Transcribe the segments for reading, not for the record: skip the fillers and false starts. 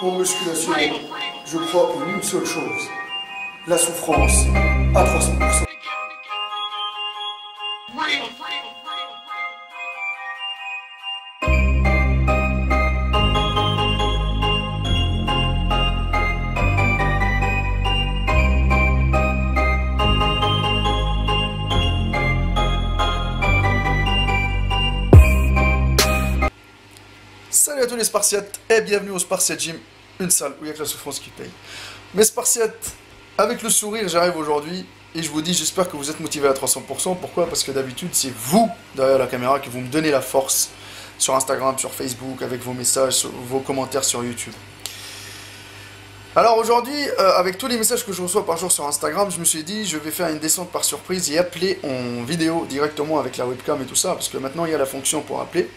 En musculation, je crois en une seule chose, la souffrance à 300%. Salut à tous les Spartiates et bienvenue au Spartiate Gym, une salle où il n'y a que la souffrance qui paye. Mes Spartiates, avec le sourire, j'arrive aujourd'hui et je vous dis, j'espère que vous êtes motivés à 300%. Pourquoi? Parce que d'habitude, c'est vous, derrière la caméra, qui vous me donnez la force sur Instagram, sur Facebook, avec vos messages, vos commentaires sur YouTube. Alors aujourd'hui, avec tous les messages que je reçois par jour sur Instagram, je me suis dit, je vais faire une descente par surprise et appeler en vidéo directement avec la webcam et tout ça, parce que maintenant, il y a la fonction pour appeler.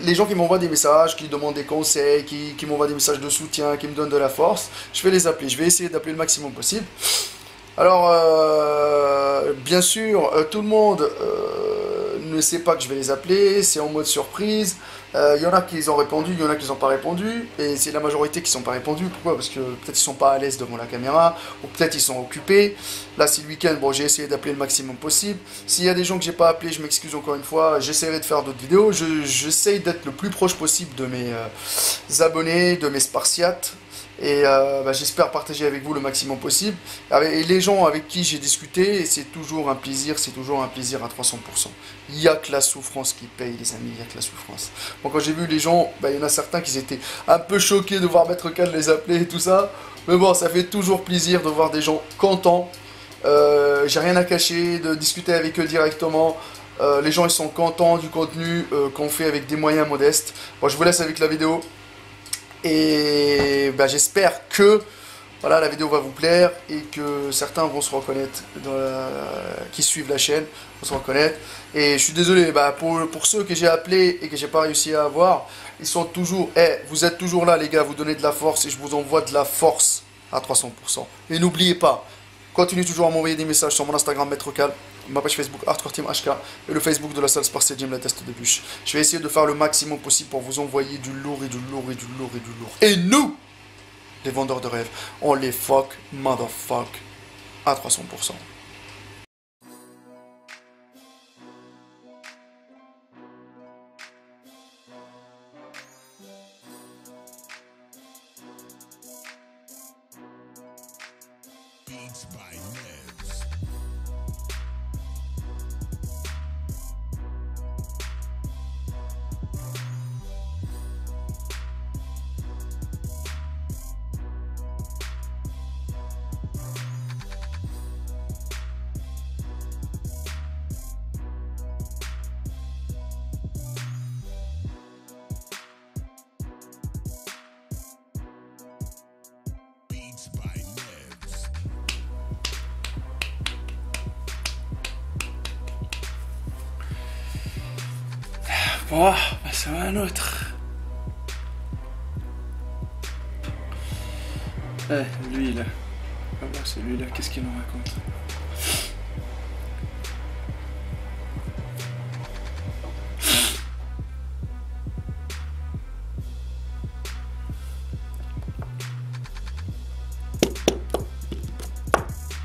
Les gens qui m'envoient des messages, qui demandent des conseils, qui m'envoient des messages de soutien, qui me donnent de la force, je vais les appeler. Je vais essayer d'appeler le maximum possible. Alors, bien sûr, tout le monde ne sait pas que je vais les appeler, c'est en mode surprise. Il y en a qui ont répondu, il y en a qui n'ont pas répondu, et c'est la majorité qui ne sont pas répondus. Pourquoi? Parce que peut-être ils ne sont pas à l'aise devant la caméra, ou peut-être ils sont occupés. Là, c'est le week-end, bon, j'ai essayé d'appeler le maximum possible. S'il y a des gens que j'ai pas appelés, je m'excuse encore une fois, j'essaierai de faire d'autres vidéos. J'essaye d'être le plus proche possible de mes abonnés, de mes Spartiates. Et j'espère partager avec vous le maximum possible. Et les gens avec qui j'ai discuté, c'est toujours un plaisir à 300%. Il n'y a que la souffrance qui paye, les amis, il n'y a que la souffrance. Bon, quand j'ai vu les gens, il y en a certains qui étaient un peu choqués de voir Maître Cal les appeler et tout ça. Mais bon, ça fait toujours plaisir de voir des gens contents. J'ai rien à cacher, de discuter avec eux directement. Les gens, ils sont contents du contenu qu'on fait avec des moyens modestes. Bon, je vous laisse avec la vidéo. Et j'espère que voilà, la vidéo va vous plaire et que certains vont se reconnaître, qui suivent la chaîne, vont se reconnaître. Et je suis désolé, pour ceux que j'ai appelés et que j'ai pas réussi à avoir, ils sont toujours, vous êtes toujours là les gars, vous donnez de la force et je vous envoie de la force à 300%. Et n'oubliez pas, continuez toujours à m'envoyer des messages sur mon Instagram Maître Cal, ma page Facebook Hardcore Team HK et le Facebook de la salle Spartiate Gym, la teste de bûche. Je vais essayer de faire le maximum possible pour vous envoyer du lourd et du lourd et du lourd et du lourd. Et nous, les vendeurs de rêves, on les fuck, motherfuck, à 300%. Bon, ça va un autre. Lui là. Ah bah c'est lui là, qu'est-ce qu'il nous raconte?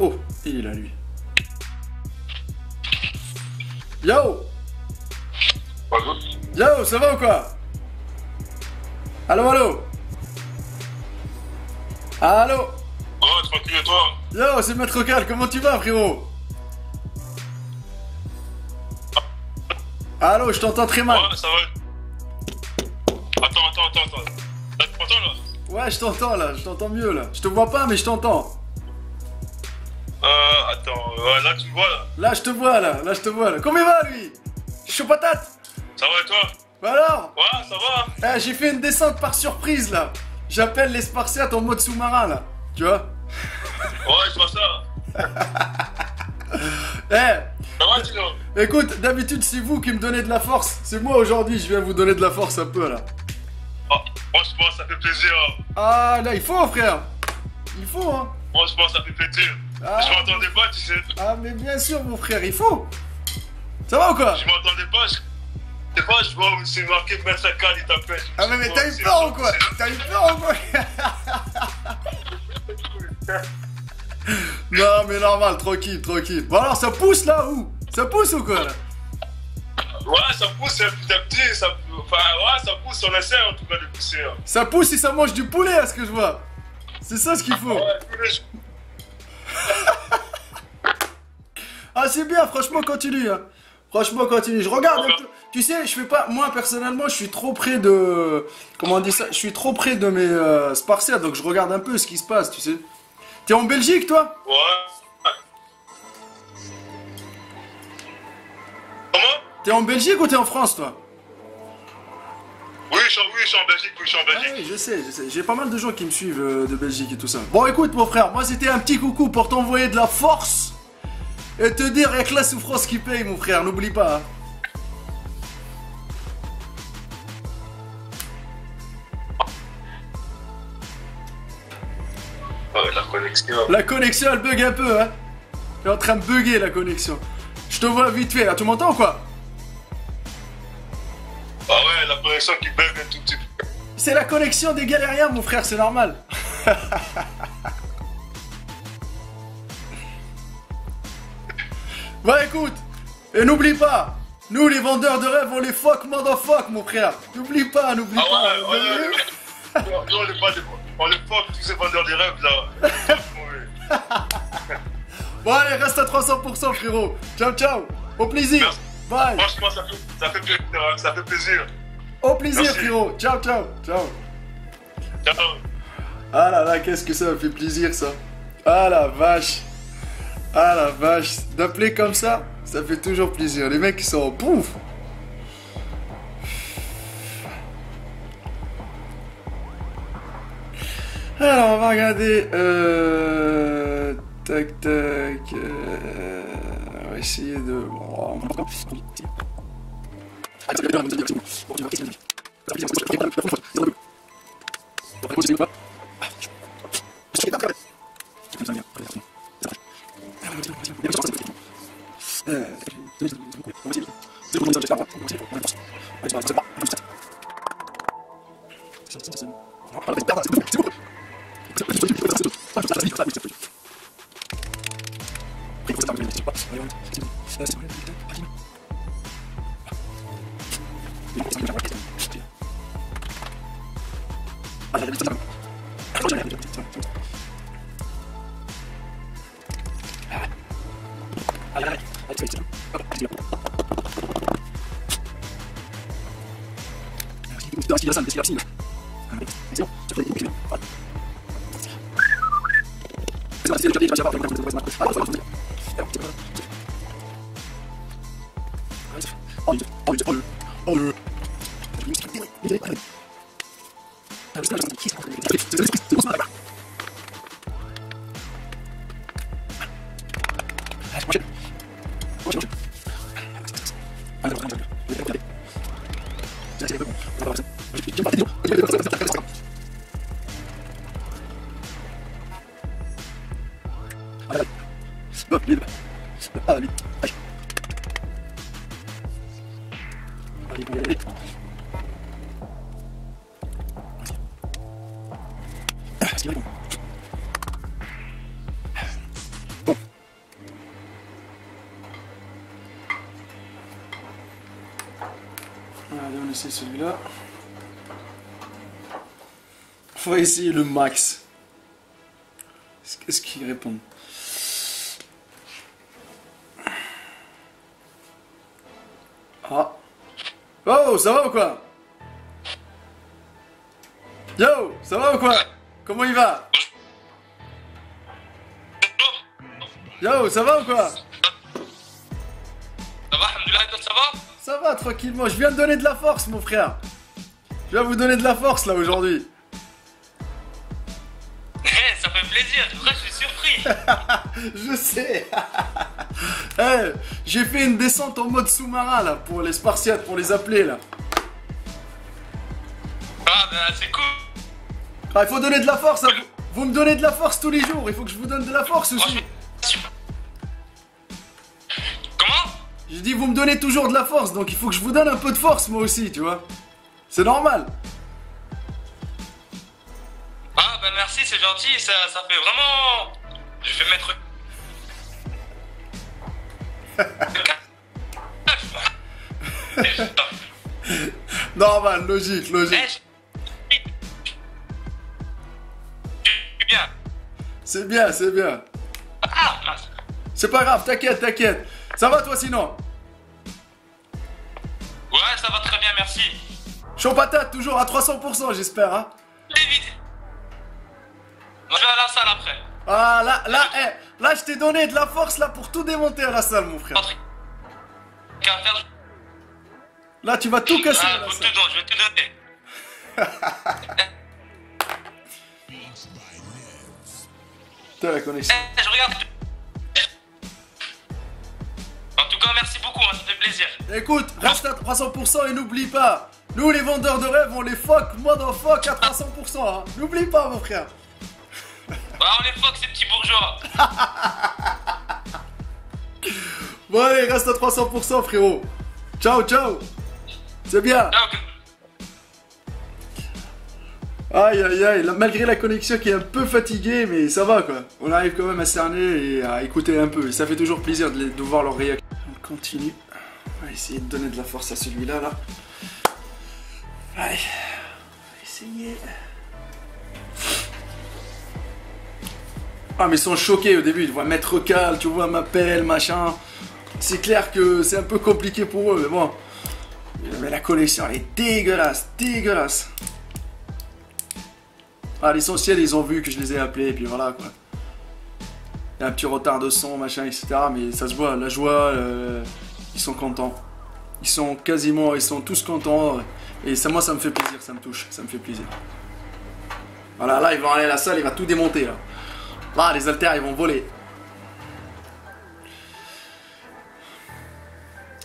Oh, il est là lui. Yo! Yo, ça va ou quoi? Allô, allô? Allô? Oh, tranquille et toi? Yo, c'est Maître Cal, comment tu vas frérot? Allô, je t'entends très mal. Ouais, ça va. Attends. Là, tu m'entends là? Ouais, je t'entends là, je t'entends mieux là. Je te vois pas, mais je t'entends. Attends, là tu me vois là? Là, je te vois là. Comment il va lui? Chaud patate? Ça va et toi? Bah alors? Ouais, ça va. J'ai fait une descente par surprise là. J'appelle les Spartiates en mode sous-marin là. Tu vois? Ouais, je vois ça. Ça va sinon? Écoute, d'habitude c'est vous qui me donnez de la force. C'est moi aujourd'hui, je viens vous donner de la force un peu là. Oh, franchement, ça fait plaisir. Ah là, il faut frère. Il faut hein. Franchement, ça fait plaisir. Ah. Je m'entendais pas, tu sais. Ah mais bien sûr mon frère, il faut. Ça va ou quoi? Je m'entendais pas. sais pas, je vois où c'est marqué mettre la canne, il t'appelle. Ah mais t'as eu peur ou quoi? T'as eu peur ou quoi? Non mais normal, tranquille, tranquille. Bon alors ça pousse là ou? Ça pousse ou quoi là? Ouais, ça pousse petit à petit, ça... Enfin, ouais, ça pousse, on essaie en tout cas de pousser. Hein. Ça pousse et ça mange du poulet à ce que je vois. C'est ça ce qu'il faut. Ouais, tous les jours. Ah c'est bien, franchement continue hein. Franchement continue. Je regarde un peu. Tu sais, je fais pas. Moi personnellement, je suis trop près de. Comment on dit ça? Je suis trop près de mes Spartiates, donc je regarde un peu ce qui se passe, tu sais. T'es en Belgique toi? Ouais. Comment? T'es en Belgique ou t'es en France toi? Oui, je suis en Belgique, oui, je suis en Belgique. Ah oui, je sais. J'ai pas mal de gens qui me suivent de Belgique et tout ça. Bon, écoute, mon frère, moi c'était un petit coucou pour t'envoyer de la force et te dire, y'a que la souffrance qui paye, mon frère, n'oublie pas. Hein. Ouais, la connexion. La connexion, elle bug un peu, hein. Elle est en train de bugger la connexion. Je te vois vite fait, là, tu m'entends ou quoi? Ah ouais, la connexion qui bug un tout petit peu. C'est la connexion des galériens, mon frère, c'est normal. Bah écoute, et n'oublie pas, nous les vendeurs de rêves, on les fuck, motherfuck, mon frère. N'oublie pas, n'oublie pas. Ah ouais, ouais. On les fuck, tous ces vendeurs de rêves là. Bon allez, reste à 300% frérot. Ciao, ciao. Au plaisir. Merci. Bye. Franchement, ça fait plaisir, hein, ça fait plaisir. Au plaisir, Merci. frérot. Ciao, ciao, ciao. Ciao. Ah là là, qu'est-ce que ça me fait plaisir, ça. Ah la vache. Ah la vache. D'appeler comme ça fait toujours plaisir. Les mecs, ils sont pouf. Alors, on va regarder. Tac, tac. On va essayer de. Allez, on essaie celui-là. On va essayer le max. Qu'est-ce qu'il répond? Ah. Oh, ça va ou quoi? Yo, ça va ou quoi? Comment il va? Yo, ça va ou quoi? Ça va, alhamdoulilah, toi, ça va? Ça va, tranquillement. Je viens de donner de la force, mon frère. Je viens vous donner de la force, là, aujourd'hui. Ça fait plaisir, c'est vrai, je suis surpris. Je sais. Hey, j'ai fait une descente en mode sous-marin, là, pour les Spartiates, pour les appeler, là. Ah, ben, c'est cool. Ah, il faut donner de la force, hein. Vous me donnez de la force tous les jours. Il faut que je vous donne de la force aussi. Comment? J'ai dit, vous me donnez toujours de la force, donc il faut que je vous donne un peu de force, moi aussi, tu vois. C'est normal. Ah, bah merci, c'est gentil, ça fait vraiment... Je vais mettre... Normal, logique, logique. Bien. C'est bien, c'est bien. Ah, mince. C'est pas grave, t'inquiète, t'inquiète. Ça va toi sinon? Ouais, ça va très bien, merci. Chaud patate, toujours à 300%, j'espère, hein. Allez, vite. Je vais à la salle après. Ah, là, je t'ai donné de la force, là, pour tout démonter à la salle, mon frère. Là, tu vas tout casser, Ah, là, faut tout donner, je vais tout donner. T'as la connexion. Je regarde. En tout cas, merci beaucoup, hein, ça fait plaisir. Écoute, reste à 300% et n'oublie pas. Nous, les vendeurs de rêves, on les fuck, motherfuck à 300%, hein. N'oublie pas, mon frère. Bah, on les fuck, ces petits bourgeois. Bon, allez, reste à 300%, frérot. Ciao, ciao. C'est bien. Aïe, aïe, aïe. Malgré la connexion qui est un peu fatiguée, mais ça va, quoi. On arrive quand même à cerner et à écouter un peu. Et ça fait toujours plaisir de voir leur réaction. On continue. On va essayer de donner de la force à celui-là, là. Allez. On va essayer. Ah, mais ils sont choqués au début. Ils voient Maître Cal, tu vois, m'appelle, machin. C'est clair que c'est un peu compliqué pour eux, mais bon. Mais la connexion, elle est dégueulasse, dégueulasse. Ah, l'essentiel, ils ont vu que je les ai appelés, et puis voilà, quoi. Il y a un petit retard de son, machin, etc. Mais ça se voit, la joie, ils sont contents. Ils sont tous contents. Et ça, moi, ça me fait plaisir, ça me touche, ça me fait plaisir. Voilà, là, ils vont aller à la salle, il va tout démonter, là. Là, les haltères, ils vont voler.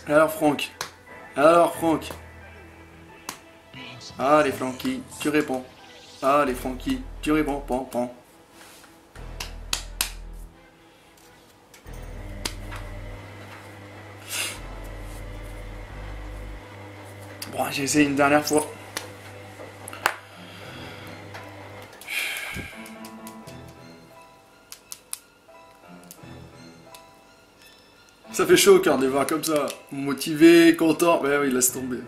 Alors, Franck. Allez, Francky, tu réponds. Allez, Francky, tu réponds. Pan. Bon, j'ai essayé une dernière fois. Ça fait chaud au cœur de les voir comme ça, motivé, content. Ouais, oui, laisse tomber.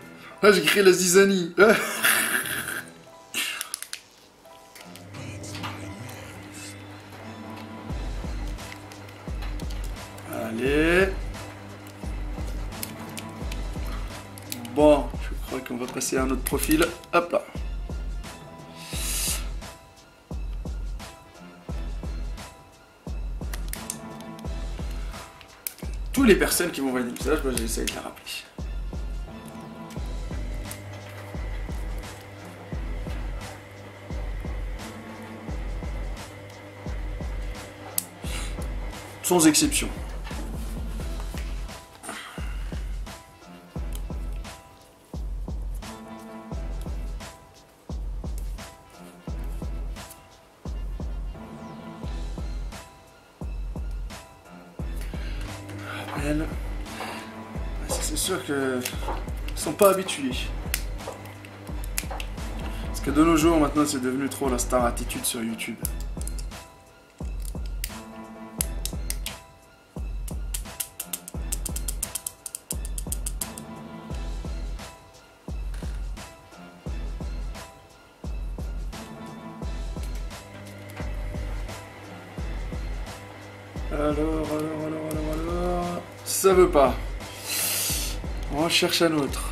Ah, j'ai créé la zizanie. Allez. Bon, je crois qu'on va passer à un autre profil. Hop là. Toutes les personnes qui m'envoient des messages, moi j'essaie de les rappeler. Sans exception. C'est sûr que ils sont pas habitués. Parce que de nos jours maintenant c'est devenu trop la star attitude sur YouTube. Alors, ça veut pas. On cherche un autre.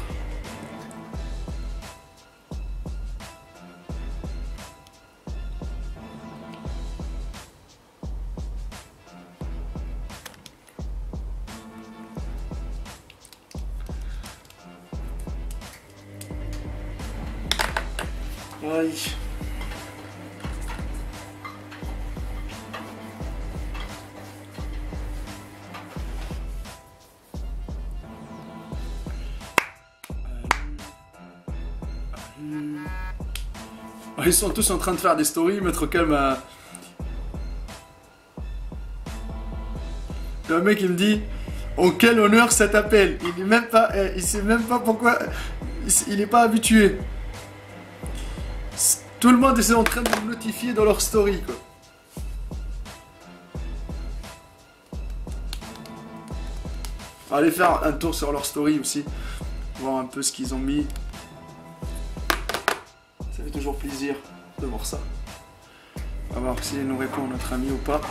Aïe. Ils sont tous en train de faire des stories, mettre au calme à... Il y a un mec qui me dit En quel honneur ça t'appelle? Il est même pas, il sait même pas pourquoi. Il est pas habitué. Tout le monde est en train de me notifier dans leur story, quoi. Allez faire un tour sur leur story aussi, voir un peu ce qu'ils ont mis. Ça fait toujours plaisir de voir ça. On va voir s'il nous répond notre ami ou pas.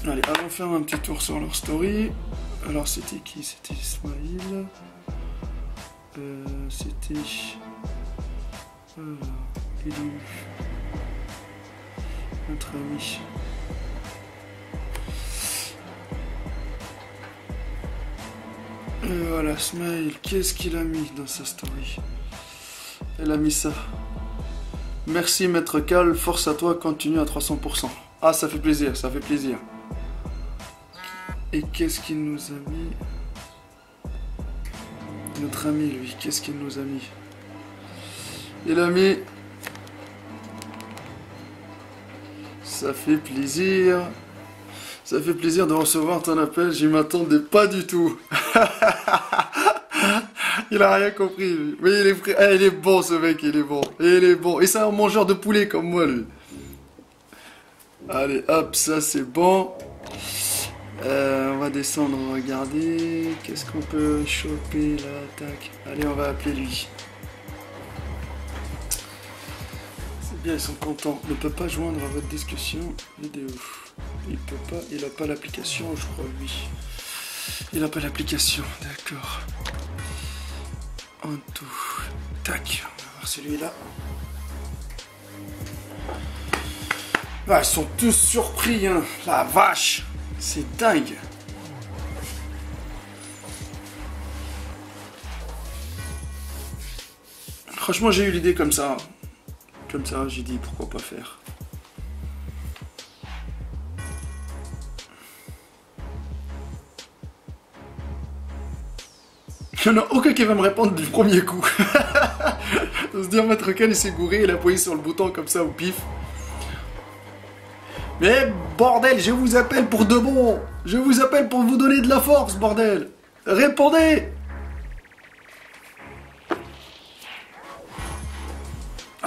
Allez, allons faire un petit tour sur leur story. Alors c'était qui? C'était Ismail. C'était... élu. Notre ami. Voilà, Smile, qu'est-ce qu'il a mis dans sa story? Elle a mis ça. Merci Maître Cal, force à toi, continue à 300%. Ah, ça fait plaisir, ça fait plaisir. Et qu'est-ce qu'il nous a mis? Notre ami, lui, qu'est-ce qu'il nous a mis? Il a mis... Ça fait plaisir. Ça fait plaisir de recevoir ton appel, j'y m'attendais pas du tout. Il a rien compris, lui. Mais il est bon, ce mec, il est bon. Il est bon. Et c'est un mangeur de poulet comme moi, lui. Allez, hop, ça c'est bon. On va descendre, regarder. Qu'est-ce qu'on peut choper là? Tac. Allez, on va appeler lui. C'est bien, ils sont contents. Ne peut pas joindre à votre discussion vidéo. Il peut pas, il a pas l'application, je crois, lui. Il a pas l'application, d'accord. En tout. Tac, on va voir celui-là. Ah, ils sont tous surpris, hein. La vache, c'est dingue. Franchement, j'ai eu l'idée comme ça. Comme ça, j'ai dit pourquoi pas faire. Il n'y en a aucun qui va me répondre du premier coup. De se dire, Maître Cal, il s'est gouré, il a appuyé sur le bouton comme ça au pif. Mais bordel, je vous appelle pour de bon. Je vous appelle pour vous donner de la force, bordel. Répondez.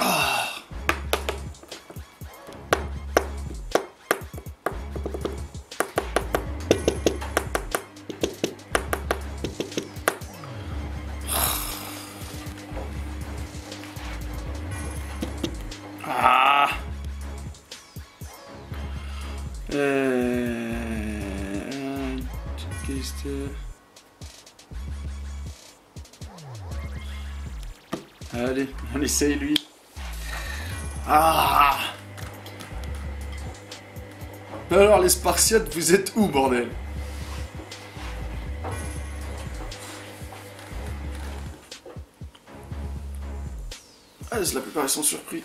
Ah. Ah. Allez, on essaye lui. Ah. Alors les Spartiates, vous êtes où, bordel? Ah, la plupart ils sont surpris.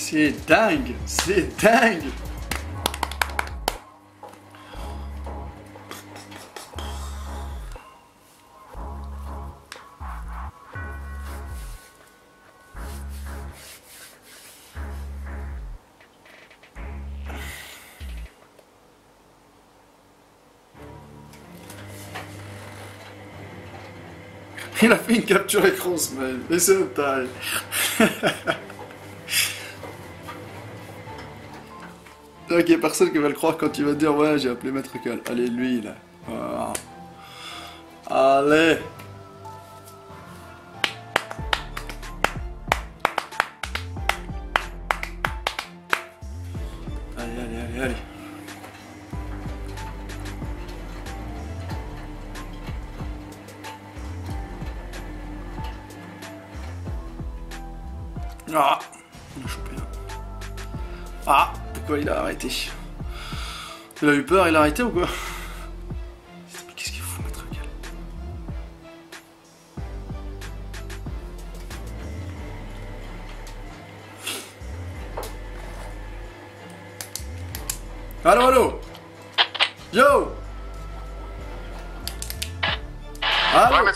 C'est dingue, c'est dingue. Il a fait une capture écran, ce mec. Et c'est un taille. Donc il n'y a personne qui va le croire quand il va dire ouais j'ai appelé Maître Cal. Allez lui là. Voilà. Allez. Allez, allez, allez, allez. Ah, on a chopé un. Ah, pourquoi il a arrêté? Il a eu peur, il a arrêté ou quoi? Qu'est-ce qu'il fout, Maître Cal? Allô, allô. Yo. Allô. Ouais, mais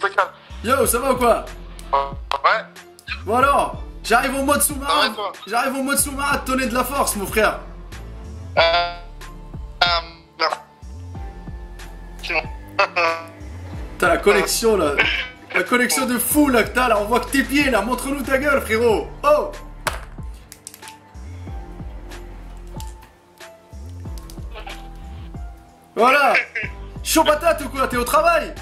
c'est calme. Yo, ça va ou quoi? Ouais. Bon alors, j'arrive en mode Ça sous-marin. va, toi? J'arrive en mode sous-marin à te donner de la force, mon frère. Non. Sinon. T'as la connexion là. La connexion de fou là que t'as là. On voit que tes pieds là. Montre-nous ta gueule, frérot. Oh. Voilà. Chaud patate ou quoi? T'es au travail?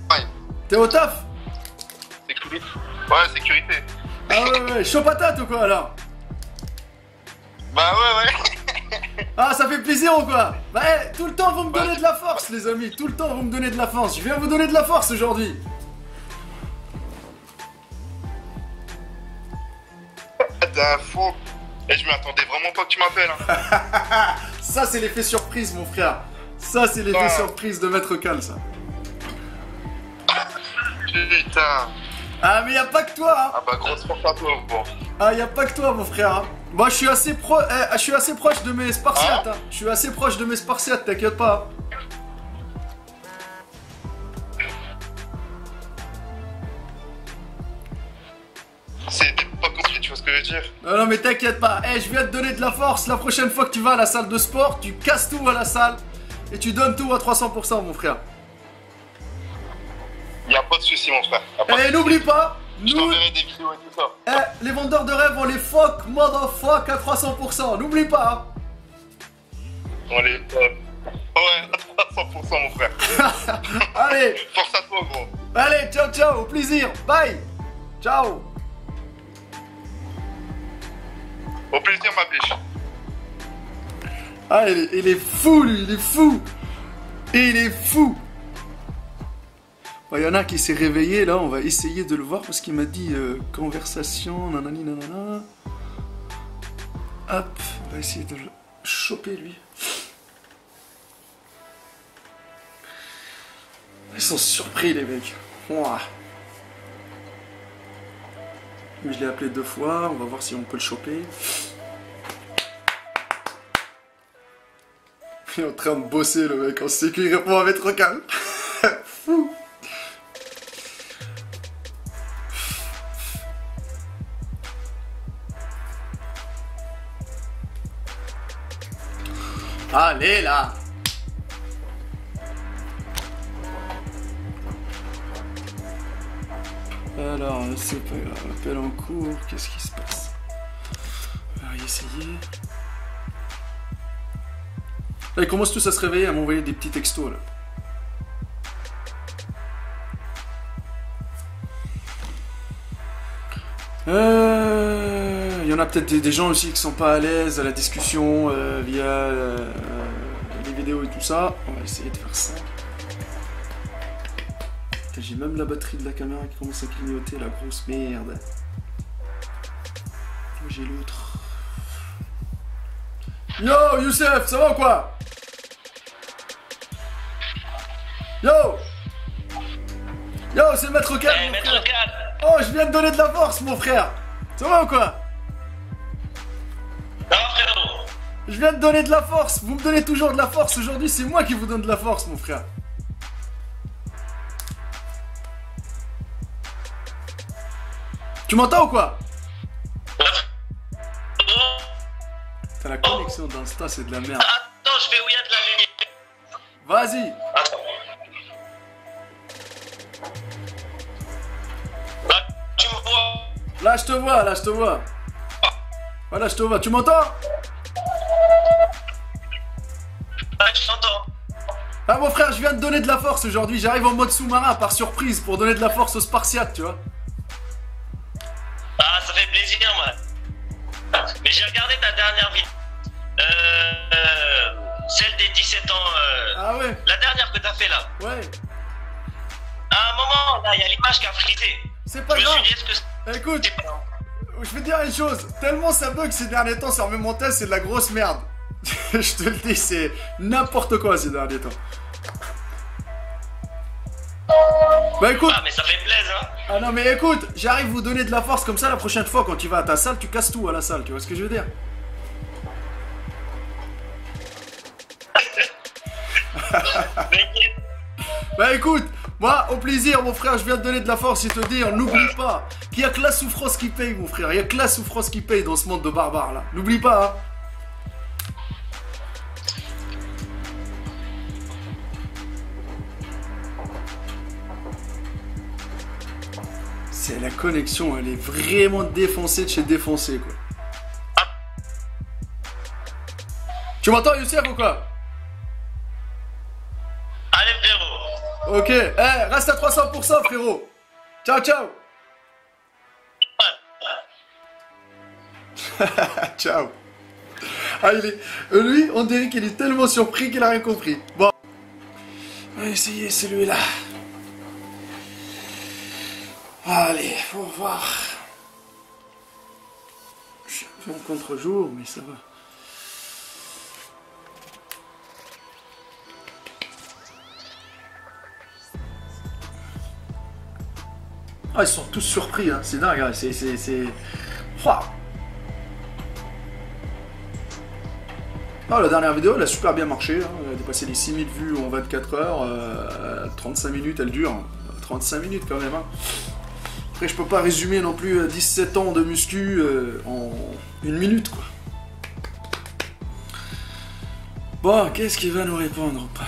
Ouais. T'es au taf? Sécurité. Ouais, sécurité. Ah ouais, chaud patate ou quoi là? Bah ouais. Ah, ça fait plaisir ou quoi? Bah, tout le temps vous me donnez de la force, les amis. Tout le temps vous me donnez de la force. Je viens vous donner de la force aujourd'hui. T'es un fou. Et je m'y attendais vraiment pas que tu m'appelles. Hein. Ça, c'est l'effet surprise, mon frère. Ça, c'est l'effet surprise de Maître Cal, ça. Putain. Ah, mais y a pas que toi, hein. Ah bah grosse force à toi, bon. Ah, y a pas que toi, mon frère. Hein. Moi, je suis assez proche de mes Spartiates. Hein. Je suis assez proche de mes Spartiates, t'inquiète pas. C'est pas compris, tu vois ce que je veux dire? Non, non, mais t'inquiète pas. Eh, je viens te donner de la force. La prochaine fois que tu vas à la salle de sport, tu casses tout à la salle et tu donnes tout à 300%, mon frère. Y'a pas de soucis, mon frère. Et n'oublie pas, Je nous, t'enverrai des vidéos et tout ça. les vendeurs de rêves, on les fuck, motherfuck à 300%. N'oublie pas. On les... Ouais, à 100%, mon frère. Allez, Force à toi, gros. allez, ciao, ciao, au plaisir. Bye. Ciao. Au plaisir, ma biche. Ah, il est fou, lui, il est fou. Il est fou. Il y en a qui s'est réveillé, là, on va essayer de le voir parce qu'il m'a dit conversation, nanani, nanana. Hop, on va essayer de le choper, lui. Ils sont surpris, les mecs. Ouah. Je l'ai appelé 2 fois, on va voir si on peut le choper. Il est en train de bosser, le mec, on sait qu'il répond à Maître Cal. Fou. Allez là. Alors, c'est pas grave, appel en cours, qu'est-ce qui se passe? On va y essayer. Là, ils commencent tous à se réveiller, à m'envoyer des petits textos là. Il y en a peut-être des gens aussi qui sont pas à l'aise à la discussion via les vidéos et tout ça. On va essayer de faire ça. J'ai même la batterie de la caméra qui commence à clignoter, la grosse merde. J'ai l'autre. Yo, Youssef, ça va ou quoi? Yo! Yo, c'est Maître Cal, mon Maître frère. Cal. Oh, je viens de donner de la force, mon frère. Ça va ou quoi? Non, frérot. Je viens de donner de la force. Vous me donnez toujours de la force. Aujourd'hui, c'est moi qui vous donne de la force, mon frère. Tu m'entends ou quoi? T'as la connexion d'Insta, c'est de la merde. Attends, je vais où il y a de la lumière. Vas-y. Attends. Là, tu me vois. Là, je te vois, là, je te vois. Voilà, je te vois. Tu m'entends? Là, je t'entends. Ah, mon frère, je viens de donner de la force aujourd'hui. J'arrive en mode sous-marin par surprise pour donner de la force aux Spartiates, tu vois. Ah, ça fait plaisir, moi. Mais j'ai regardé ta dernière vidéo. Celle des 17 ans. Ah ouais? La dernière que t'as fait là. Ouais. À un moment, là, il y a l'image qui a frisé. C'est pas Je me grave. suis dit, est-ce que Écoute, c'est pas... je vais te dire une chose. Tellement ça bug ces derniers temps sur mes montages, c'est de la grosse merde. Je te le dis, c'est n'importe quoi ces derniers temps. Bah écoute, Ah, mais ça fait plaisir, hein. Ah non mais écoute, j'arrive à vous donner de la force comme ça la prochaine fois quand tu vas à ta salle, tu casses tout à la salle, tu vois ce que je veux dire? Bah écoute, moi au plaisir mon frère, je viens te donner de la force et te dire, n'oublie pas qu'il y a que la souffrance qui paye mon frère, il y a que la souffrance qui paye dans ce monde de barbares là, n'oublie pas hein. C'est la connexion, elle est vraiment défoncée de chez défoncé quoi. Tu m'entends Youssef ou quoi? Allez frérot. Ok, reste à 300% frérot. Ciao ciao. Ciao. Ah, lui, on dirait qu'il est tellement surpris qu'il a rien compris. Bon. On va essayer celui-là. Allez, faut voir. Je suis un peu en contre-jour, mais ça va. Ah, ils sont tous surpris, hein. C'est dingue, hein. C'est... Wow. Ah, la dernière vidéo, elle a super bien marché, hein. Elle a dépassé les 6000 vues en 24 heures, 35 minutes elle dure, 35 minutes quand même, hein. Après, je peux pas résumer non plus 17 ans de muscu en une minute, quoi. Bon, qu'est-ce qu'il va nous répondre, Opal?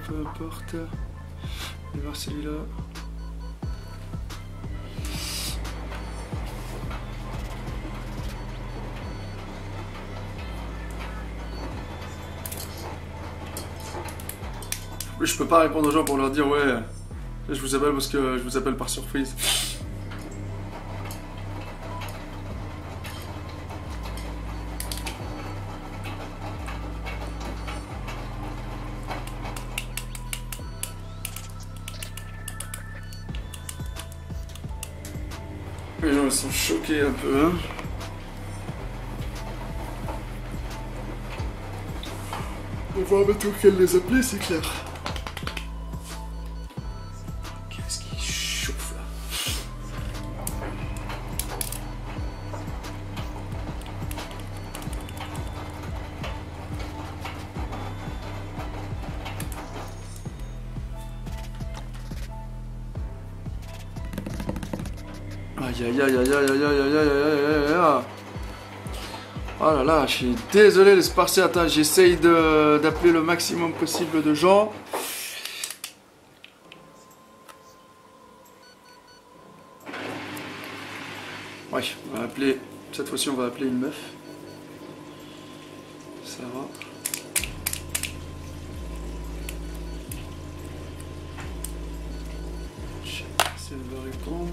Peu importe. On va voir celui-là. Oui, je peux pas répondre aux gens pour leur dire ouais, je vous appelle parce que je vous appelle par surprise. Les gens ils sont choqués un peu, hein. On va voir bientôt qu'elle les appelait, c'est clair. Qu'est-ce qui chauffe là? Aïe aïe aïe aïe aïe aïe aïe aïe aïe aïe. Oh là là, je suis désolé les Spartiates, hein. J'essaye d'appeler le maximum possible de gens. Ouais, on va appeler, cette fois-ci on va appeler une meuf. Ça va. Je sais pas si elle va répondre.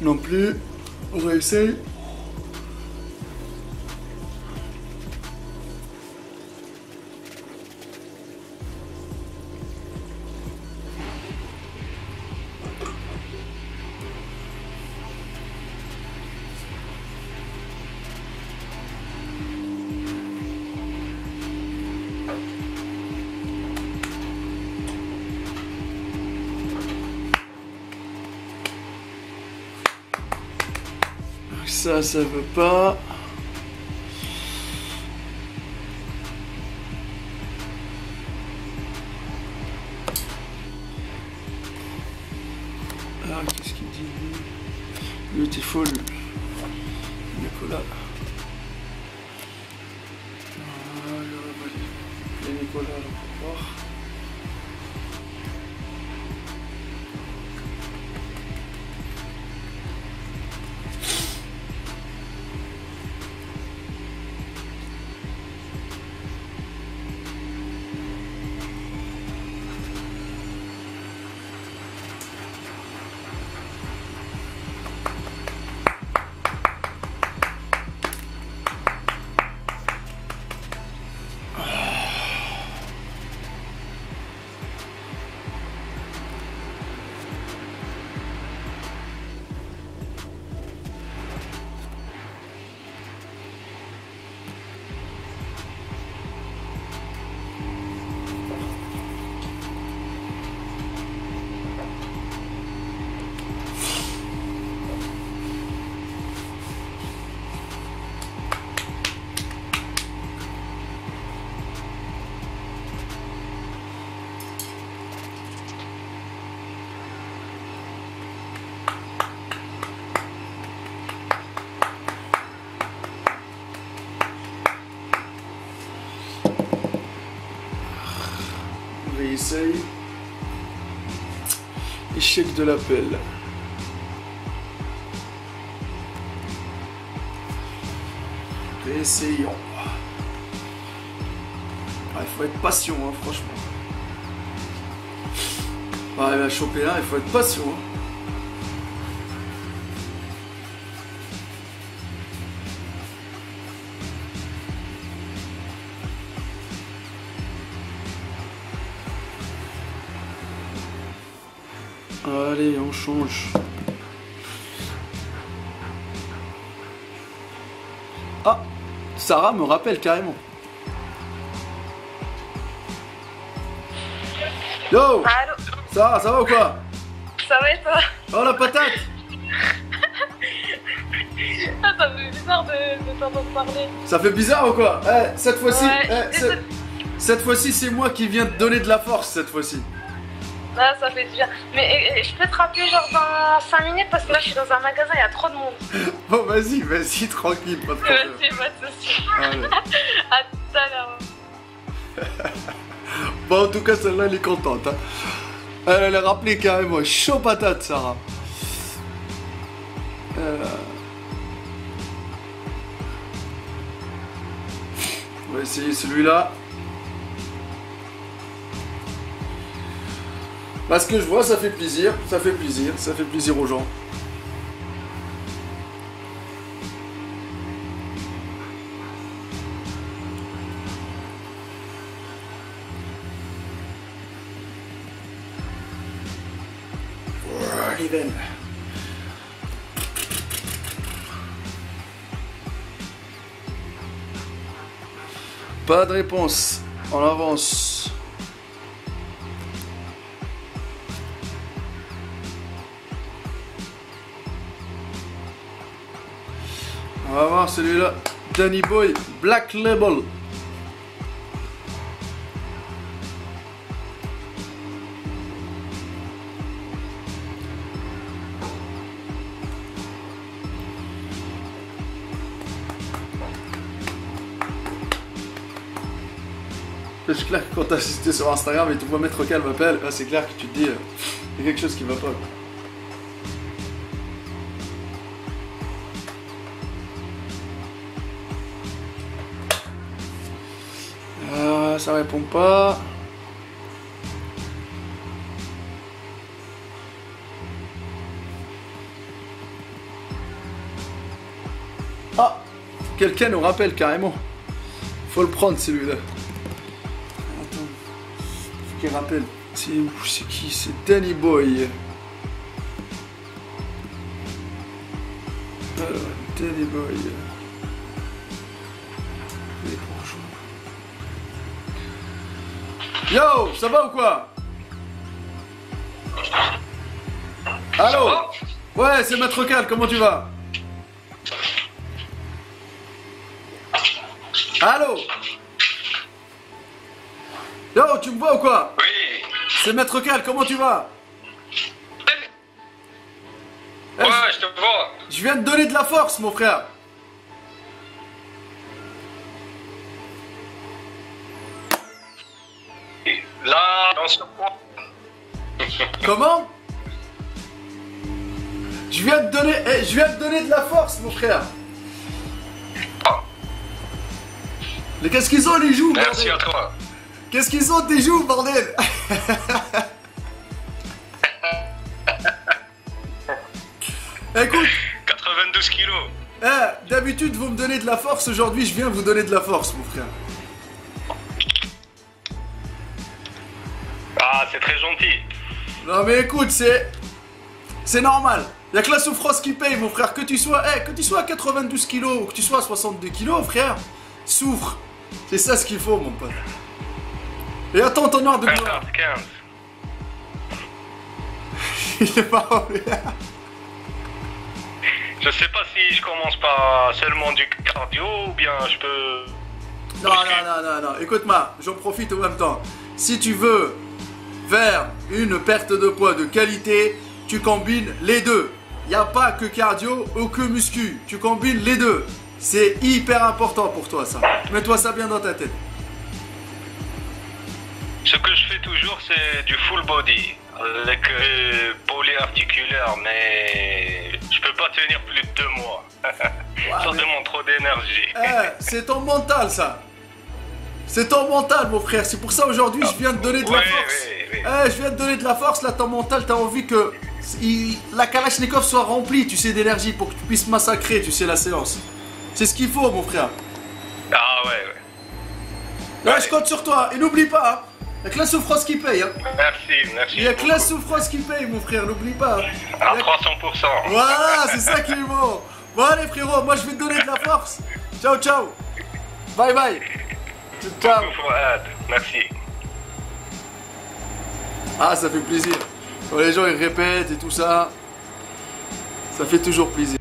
Non plus, on va essayer. Ça veut pas. Ah, qu'est-ce qu'il dit lui? Beautiful. Nicolas. Et Nicolas, on va voir. Réessaye. Échec de l'appel. Réessayons. Ah, il faut être patient, hein, franchement. Pour arriver à choper un, il faut être patient. Hein. Allez, on change. Ah, Sarah me rappelle carrément. Yo, Allô? Sarah, ça va ou quoi? Ça va et toi? Oh la patate. Ah, ça me fait bizarre de t'entendre parler. Ça fait bizarre ou quoi? Eh, cette fois-ci, Ouais, cette fois-ci c'est moi qui viens te donner de la force cette fois-ci. Ah, ça fait du bien. Mais je peux te rappeler genre dans 5 minutes parce que là je suis dans un magasin, il y a trop de monde. Bon vas-y, vas-y, tranquille, pas de problème. Vas-y, pas de soucis. Allez. À tout à l'heure. Bon, en tout cas, celle-là, elle est contente. Hein. Elle est rappelée carrément. Chaud patate, Sarah. On va essayer celui-là. Parce que je vois, ça fait plaisir. Ça fait plaisir. Ça fait plaisir aux gens. Even. Pas de réponse. On avance. On va voir celui-là. Danny Boy, Black Label. C'est clair que quand t'as assisté sur Instagram et tu vois Maître Cal m'appelle, c'est clair que tu te dis il y a quelque chose qui va pas. Ça répond pas. Ah, quelqu'un nous rappelle carrément. Faut le prendre celui-là. Qui rappelle, c'est qui? C'est Danny Boy. Danny Boy. Yo, ça va ou quoi? Allô? Ouais, c'est Maître Cal, comment tu vas? Allô? Yo, tu me vois ou quoi? Oui. C'est Maître Cal, comment tu vas? Eh, Ouais, je te vois. je viens de donner de la force, mon frère. Là, on se reprend. Comment? Je viens de donner, je viens de donner de la force, mon frère. Mais qu'est-ce qu'ils ont les joues, Merci bordel? à toi. Qu'est-ce qu'ils ont des joues, bordel? Écoute, 92 kilos. d'habitude vous me donnez de la force, aujourd'hui je viens vous donner de la force, mon frère. Ah, c'est très gentil. Non mais écoute, c'est normal. Y'a que la souffrance qui paye, mon frère. Que tu sois à 92 kilos ou que tu sois à 62 kilos, frère, souffre. C'est ça ce qu'il faut, mon pote. Et attends ton heure de gloire. 15. Il est pas Je sais pas si je commence par seulement du cardio ou bien je peux... Non. Écoute-moi, j'en profite en même temps. Si tu veux faire une perte de poids de qualité, tu combines les deux. Y a pas que cardio ou que muscu. Tu combines les deux. C'est hyper important pour toi, ça. Mets-toi ça bien dans ta tête. Ce que je fais toujours, c'est du full body. Avec polyarticulaire, mais je peux pas tenir plus de 2 mois. Ça demande trop d'énergie. C'est ton mental, ça. C'est ton mental, mon frère. C'est pour ça aujourd'hui, je viens de donner de la force. Oui. Je viens de donner de la force. Là, ton mental, t'as envie que la Kalachnikov soit remplie, tu sais, d'énergie pour que tu puisses massacrer, tu sais, la séance. C'est ce qu'il faut, mon frère. Ah ouais. Ouais, je compte sur toi. Et n'oublie pas, hein. Y'a que la souffrance qui paye, hein. Merci. Y'a que la souffrance qui paye, mon frère, n'oublie pas. À 300%. Voilà, c'est ça qui est bon. Bon, allez, frérot, moi je vais te donner de la force. Ciao. Bye. Ciao. Beaucoup, Fouad. Merci. Ah, ça fait plaisir. Quand les gens ils répètent et tout ça, ça fait toujours plaisir.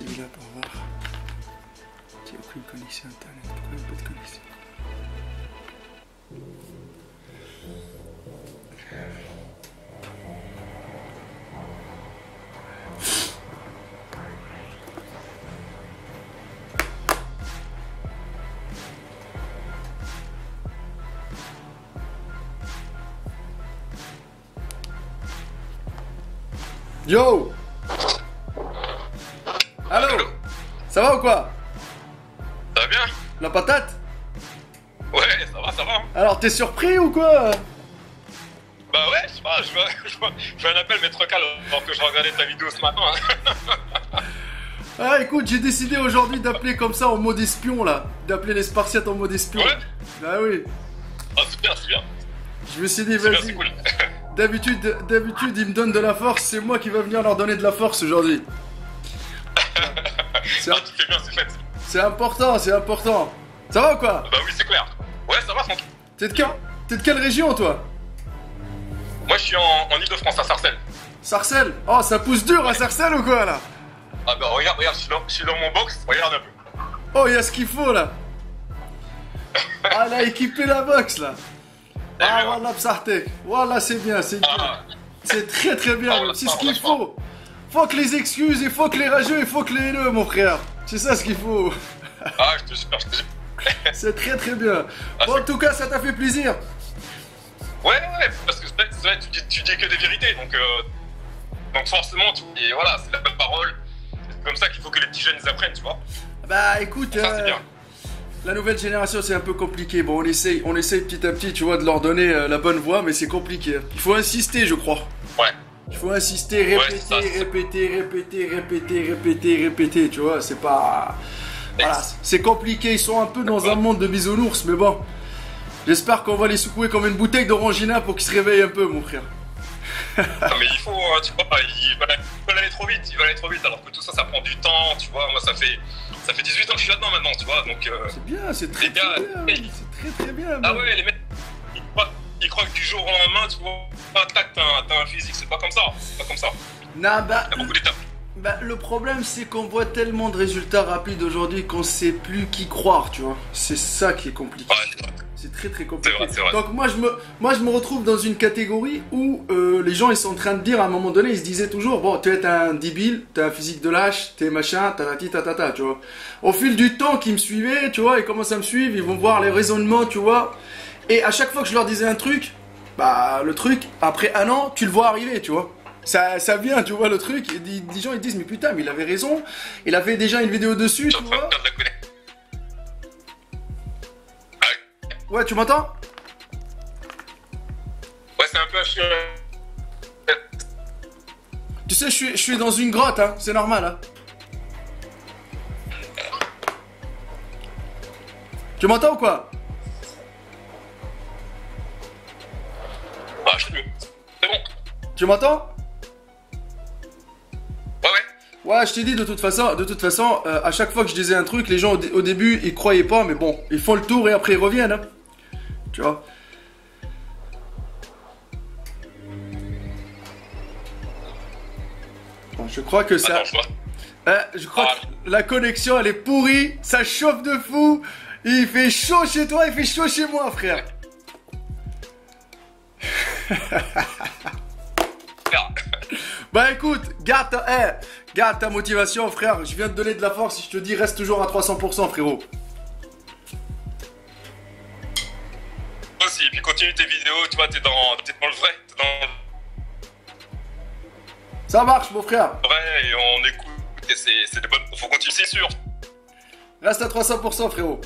Il est là pour voir. J'ai aucune connexion internet. Pourquoi il n'y a pas de connexion? Yo! Allô? Ça va ou quoi? Ça va bien? La patate? Ouais, ça va. Alors t'es surpris ou quoi? Bah ouais, je sais pas, je vois un appel mettre calme alors que je regardais ta vidéo ce matin. Ah écoute, j'ai décidé aujourd'hui d'appeler comme ça en mode espion là. D'appeler les Spartiates en mode espion. Ouais? Ah oui. Ah c'est bien. Je me suis dit C'est vas-y. cool. D'habitude ils me donnent de la force, c'est moi qui va venir leur donner de la force aujourd'hui. Tu fais bien, c'est fait. C'est important. Ça va ou quoi? Bah oui, c'est clair. Ouais, ça va, tranquille. T'es de quelle région toi? Moi je suis en Ile-de-France, à Sarcelles. Sarcelles? Oh ça pousse dur à Sarcelles ou quoi là? Ah bah regarde, je suis dans mon box, regarde un peu. Oh y'a ce qu'il faut là. Ah elle a équipé la box là. Ah voilà Psartek. Voilà c'est bien. C'est très bien, c'est ce qu'il faut. Faut que les excuses, il faut que les rageux, il faut que les haineux, mon frère. C'est ça ce qu'il faut. Ah, je te jure. C'est très bien. Bon, en tout cas, ça t'a fait plaisir. Ouais, parce que c'est vrai, tu dis tu dis que des vérités, donc forcément, et voilà, c'est la bonne parole. C'est comme ça qu'il faut que les petits jeunes ils apprennent, tu vois. Bah écoute, Ça, c'est bien. la nouvelle génération c'est un peu compliqué. Bon, on essaye petit à petit, tu vois, de leur donner la bonne voie, mais c'est compliqué. Il faut insister, je crois. Ouais. Il faut insister, répéter, tu vois, c'est pas... Voilà, c'est compliqué, ils sont un peu dans un monde de bisounours, mais bon. J'espère qu'on va les secouer comme une bouteille d'orangina pour qu'ils se réveillent un peu, mon frère. Non, mais il faut, tu vois, ils veulent aller trop vite, alors que tout ça, ça prend du temps, tu vois. Moi, ça fait 18 ans que je suis là-dedans maintenant, tu vois, donc... C'est bien, c'est très, les gars, très bien, c'est très bien. Ah man. ouais, les mecs, ils croient que du jour au lendemain, tu vois, tac, t'as un physique, c'est pas comme ça, Non, bah, Il y a beaucoup d'étapes. bah, le problème c'est qu'on voit tellement de résultats rapides aujourd'hui qu'on sait plus qui croire, tu vois. C'est ça qui est compliqué. Ouais, c'est vrai. C'est très très compliqué. C'est vrai. Donc moi je me retrouve dans une catégorie où les gens ils sont en train de dire à un moment donné, ils se disaient toujours, bon tu es un débile, t'as un physique de lâche, t'es machin, tatata, tu vois. Au fil du temps qu'ils me suivaient, tu vois, ils commencent à me suivre, ils vont voir les raisonnements, tu vois. Et à chaque fois que je leur disais un truc, bah le truc, après un an, tu le vois arriver, tu vois. Ça vient, tu vois le truc, et des gens ils disent, mais putain, mais il avait raison, il avait déjà une vidéo dessus, tu vois. Je la connais. Ouais, tu m'entends? Ouais, c'est un peu un chien. Tu sais, je suis dans une grotte, hein, c'est normal, hein. Tu m'entends ou quoi? Ah, je suis mieux. C'est bon. Tu m'entends? Ouais. Ouais, je t'ai dit de toute façon, à chaque fois que je disais un truc, les gens au début ils croyaient pas, mais bon, ils font le tour et après ils reviennent, hein. Tu vois? Bon, je crois que ça. Attends, je vois. Je crois que la connexion elle est pourrie, ça chauffe de fou. Il fait chaud chez toi, il fait chaud chez moi, frère. Bah écoute, garde ta motivation, frère. Je viens de donner de la force. Je te dis, reste toujours à 300%, frérot. Aussi, et puis continue tes vidéos, tu vois, t'es dans le vrai, Ça marche, mon frère. et on écoute, et c'est des bonnes... Faut continuer, c'est sûr. Reste à 300%, frérot.